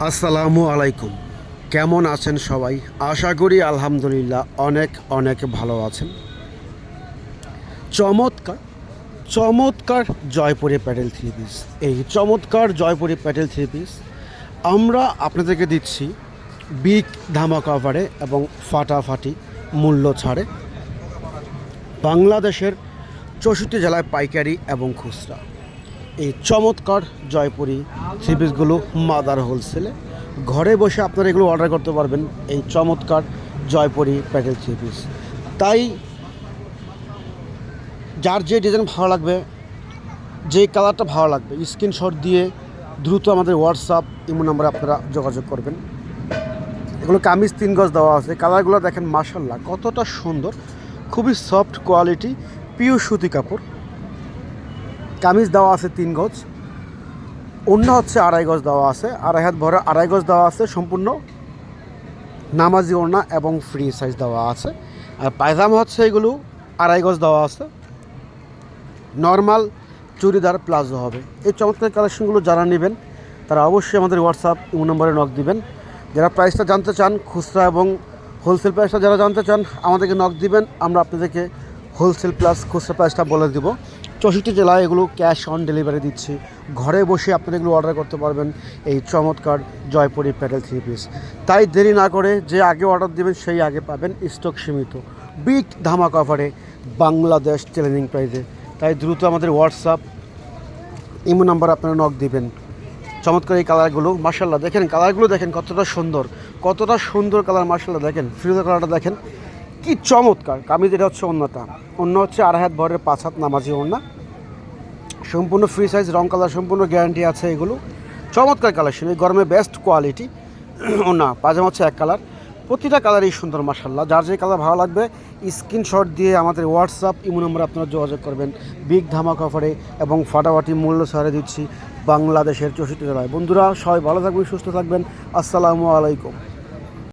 আসসালামু আলাইকুম। কেমন আছেন সবাই? আশা করি আলহামদুলিল্লাহ অনেক অনেক ভালো আছেন। চমৎকার চমৎকার জয়পুরি প্যাডেল থ্রি পিস। এই চমৎকার জয়পুরি প্যাডেল থ্রি পিস আমরা আপনাদেরকে দিচ্ছি বিগ ধামাকা অফারে এবং ফাটাফাটি মূল্য ছাড়ে। বাংলাদেশের 64 জেলায় পাইকারি এবং খুচরা এই চমৎকার জয়পুরি থ্রি পিসগুলো মাদার হোলসেলে ঘরে বসে আপনারা এগুলো অর্ডার করতে পারবেন। এই চমৎকার জয়পুরি প্যাডেল থ্রি পিস, তাই যার যে ডিজাইন ভালো লাগবে, যে কালারটা ভালো লাগবে, স্ক্রিনশট দিয়ে দ্রুত আমাদের হোয়াটসঅ্যাপ ইমো নাম্বারে আপনারা যোগাযোগ করবেন। এগুলো কামিজ 3 গজ দেওয়া আছে। কালারগুলো দেখেন মাশাআল্লাহ কতটা সুন্দর, খুবই সফট কোয়ালিটি, পিওর সুতি কাপড়। কামিজ দেওয়া আছে 3 গজ, অন্য হচ্ছে 2.5 গজ দেওয়া আছে, 2.5 হাত ভরে 2.5 গজ দেওয়া আছে, সম্পূর্ণ নামাজি ওড়না এবং ফ্রি সাইজ দেওয়া আছে। আর পায়জামা হচ্ছে এগুলো 2.5 গজ দেওয়া আছে, নর্মাল চুড়িদার প্লাজো হবে। এই চমৎকার কালেকশনগুলো যারা নেবেন তারা অবশ্যই আমাদের হোয়াটসঅ্যাপ ইমো নম্বরে নক দিবেন। যারা প্রাইসটা জানতে চান, খুচরা এবং হোলসেল প্রাইসটা যারা জানতে চান, আমাদেরকে নক দিবেন, আমরা আপনাদেরকে হোলসেল প্লাস খুচরা প্রাইসটা বলে দেবো। 64 জেলায় এগুলো ক্যাশ অন ডেলিভারি দিচ্ছি। ঘরে বসে আপনারা এগুলো অর্ডার করতে পারবেন এই চমৎকার জয়পুরি প্যাডেল থ্রি পিস। তাই দেরি না করে যে আগে অর্ডার দেবেন সেই আগে পাবেন, স্টক সীমিত, বিগ ধামাকা অফারে, বাংলাদেশ চ্যালেঞ্জিং প্রাইসে। তাই দ্রুত আমাদের হোয়াটসঅ্যাপ ইমো নাম্বার আপনারা নক দিবেন। চমৎকার এই কালারগুলো মাশাআল্লাহ দেখেন, কালারগুলো দেখেন কতটা সুন্দর, কতটা সুন্দর কালার মাশাআল্লাহ। দেখেন ফিরোজা কালারটা দেখেন কি চমৎকার। কামিজ এটা হচ্ছে অন্যটা, অন্য হচ্ছে 2.5 হাত ভরের 5 হাত নামাজি ওড়না, সম্পূর্ণ ফ্রি সাইজ, রং কালার সম্পূর্ণ গ্যারান্টি আছে। এগুলো চমৎকার কালেকশন, এই গরমে বেস্ট কোয়ালিটি। ওড়না পাজামা হচ্ছে 1 কালার, প্রতিটা কালারই সুন্দর মাশাআল্লাহ। যার যে কালার ভালো লাগবে স্ক্রিনশট দিয়ে আমাদের হোয়াটসঅ্যাপ ইমো নম্বরে আপনারা যোগাযোগ করবেন। বিগ ধামাকা অফারে এবং ফাটাফাটি মূল্য ছাড়ে দিচ্ছি বাংলাদেশের 64 জেলায়। বন্ধুরা সবাই ভালো থাকবেন, সুস্থ থাকবেন। আসসালামু আলাইকুম।